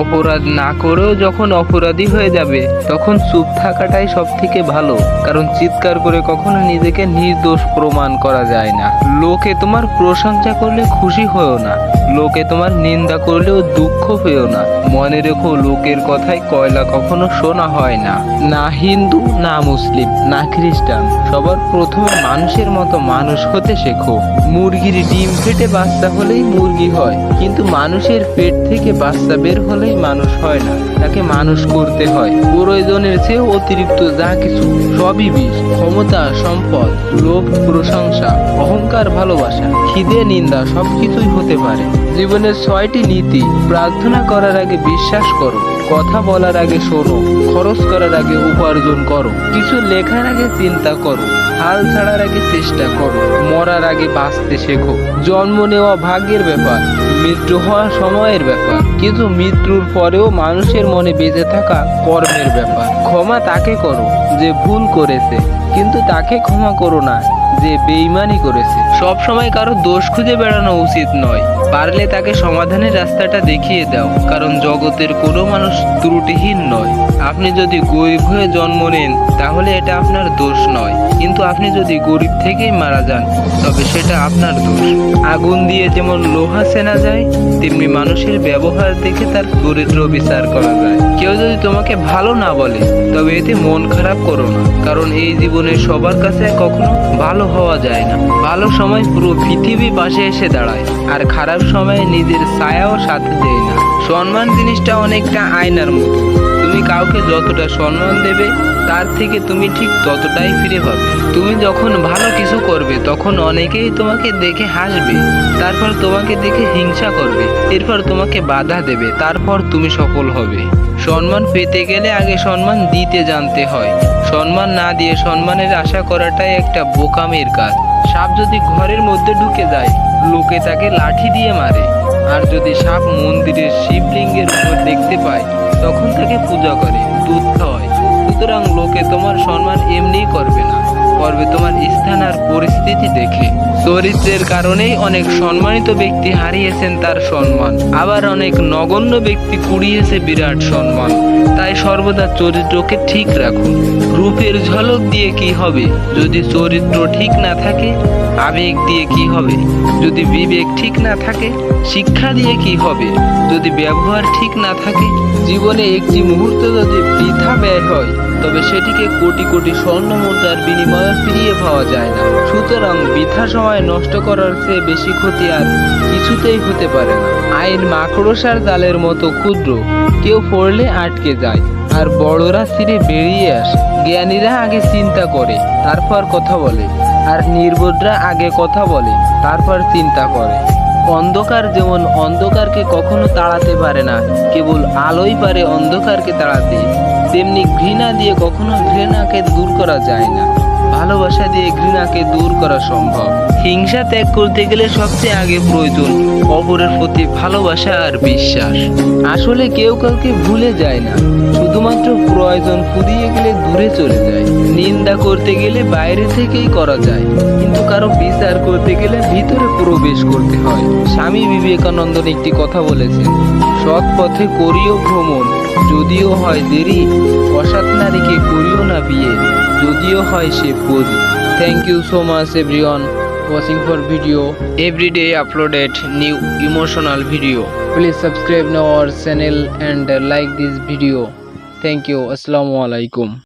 অপরাধ না করেও যখন অপরাধী হয়ে যাবে তখন চুপ থাকাটাই সব থেকে ভালো, কারণ চিৎকার করে কখনো নিজেকে নির্দোষ প্রমাণ করা যায় না। লোকে তোমার প্রশংসা করলে খুশি হয়েও না, লোকে তোমার নিন্দা করলেও দুঃখ পেও না। মনে রেখো, লোকের কথায় কয়লা কখনো শোনা হয় না। না হিন্দু, না মুসলিম, না খ্রিস্টান, সবার প্রথমে মানুষের মতো মানুষ হতে শেখো। মুরগির ডিম ফেটে বাচ্চা হলেই মুরগি হয়, কিন্তু মানুষের পেট থেকে বাচ্চা বের হলেই মানুষ হয় না, তাকে মানুষ করতে হয়। প্রয়োজনের চেয়ে অতিরিক্ত যা কিছু সবই বিষ। ক্ষমতা, সম্পদ, লোভ, প্রশংসা, অহংকার, ভালোবাসা, খিদে, নিন্দা সবকিছুই হতে পারে। জীবনের 6টি নীতি: প্রার্থনা করার আগে বিশ্বাস করো, কথা বলার আগে শোনো, খরচ করার আগে উপার্জন করো, কিছু লেখার আগে চিন্তা করো, হাল ছাড়ার আগে চেষ্টা করো, মরার আগে বাঁচতে শেখো। জন্ম নেওয়া ভাগ্যের ব্যাপার, মৃত্যু হওয়া সময়ের ব্যাপার, কিন্তু মৃত্যুর পরেও মানুষের মনে বেঁচে থাকা কর্মের ব্যাপার। ক্ষমা তাকে করো যে ভুল করেছে, কিন্তু তাকে ক্ষমা করো না যে বেঈমানি করেছে। সব সময় কারো দোষ খুঁজে বেড়ানো উচিত নয়, পারলে তাকে সমাধানের রাস্তাটা দেখিয়ে দাও, কারণ জগতের কোনো মানুষ ত্রুটিহীন নয়। আপনি যদি গরিব হয়ে জন্ম নেন তাহলে এটা আপনার দোষ নয়, কিন্তু আপনি যদি গরিব থেকেই মারা যান তবে সেটা আপনার দোষ। আগুন দিয়ে যেমন লোহা চেনা যায়, তেমনি মানুষের ব্যবহার দেখে তার চরিত্র বিচার করা যায়। কেউ যদি তোমাকে ভালো না বলে তবে এতে মন খারাপ করো না, কারণ এই জীবনে সবার কাছে কখনো ভালো হওয়া যায় না। ভালো সময় পুরো পৃথিবী পাশে এসে দাঁড়ায়, আর খারাপ সময়ে নিজের ছায়াও সাথে দেয় না। সম্মান জিনিসটা অনেকটা আয়নার মতো, তুমি কাউকে যতটা সম্মান দেবে তার থেকে তুমি ঠিক ততটাই ফিরে পাবে। তুমি যখন ভালো কিছু করবে তখন অনেকেই তোমাকে দেখে হাসবে, তারপর তোমাকে দেখে হিংসা করবে, এরপর তোমাকে বাধা দেবে, তারপর তুমি সফল হবে। সম্মান পেতে গেলে আগে সম্মান দিতে জানতে হয়। সম্মান না দিয়ে সম্মানের আশা করাটাই একটা বোকামির কাজ। সাপ যদি ঘরের মধ্যে ঢুকে যায় লোকে তাকে লাঠি দিয়ে মারে, আর যদি সাপ মন্দিরের শিবলিঙ্গের উপর দেখতে পায় তখন তাকে পূজা করে, দুধ খাওয়ায়। সুতরাং লোকে তোমার সম্মান এমনিই করবে না, করবে তোমার স্থান আর পরিস্থিতি দেখে। চরিত্রের কারণেই অনেক সম্মানিত ব্যক্তি হারিয়েছেন তার সম্মান, আবার অনেক নগণ্য ব্যক্তি কুড়িয়েছে বিরাট সম্মান। তাই সর্বদা চরিত্রকে ঠিক রাখুন। রূপের ঝলক দিয়ে কি হবে যদি চরিত্র ঠিক না থাকে? আবেগ দিয়ে কি হবে যদি বিবেক ঠিক না থাকে? শিক্ষা দিয়ে কি হবে যদি ব্যবহার ঠিক না থাকে? জীবনে একটি মুহূর্ত যদি বৃথা ব্যয় হয় তবে সেটিকে কোটি কোটি স্বর্ণ মুদ্রার বিনিময়ে ফিরিয়ে পাওয়া যায় না। সুতরাং বৃথা সময় নষ্ট করার চেয়ে বেশি ক্ষতি আর কিছুতেই হতে পারে না। আইন মাকড়সার জালের মতো ক্ষুদ্র, কেউ পড়লে আটকে যায় আর বড়রা ছিঁড়ে বেরিয়ে আসে। জ্ঞানীরা আগে চিন্তা করে তারপর কথা বলে, আর নির্বোধরা আগে কথা বলে তারপর চিন্তা করে। অন্ধকার যেমন অন্ধকারকে কখনো তাড়াতে পারে না, কেবল আলোই পারে অন্ধকারকে তাড়াতে, তেমনি ঘৃণা দিয়ে কখনো ঘৃণাকে দূর করা যায় না, ভালোবাসা দিয়ে ঘৃণাকে দূর করা সম্ভব। হিংসা ত্যাগ করতে গেলে সবচেয়ে আগে প্রয়োজন অপরের প্রতি ভালোবাসা আর বিশ্বাস। আসলে কেউ কাউকে ভুলে যায় না, শুধুমাত্র প্রয়োজন ফুরিয়ে গেলে দূরে চলে যায়। নিন্দা করতে গেলে বাইরে থেকেই করা যায়, কিন্তু কারো বিচার করতে গেলে ভিতরে প্রবেশ করতে হয়। স্বামী বিবেকানন্দ একটি কথা বলেছেন, সৎ পথে করিও ভ্রমণ, যদিও হয় দেরি, অসৎ নারীকে করিও না বিয়ে, যদিও হয় সে পরী। Thank you so much everyone watching for video. Every day uploaded new emotional video. Please subscribe now our channel and like this video. Thank you. Assalamu alaikum.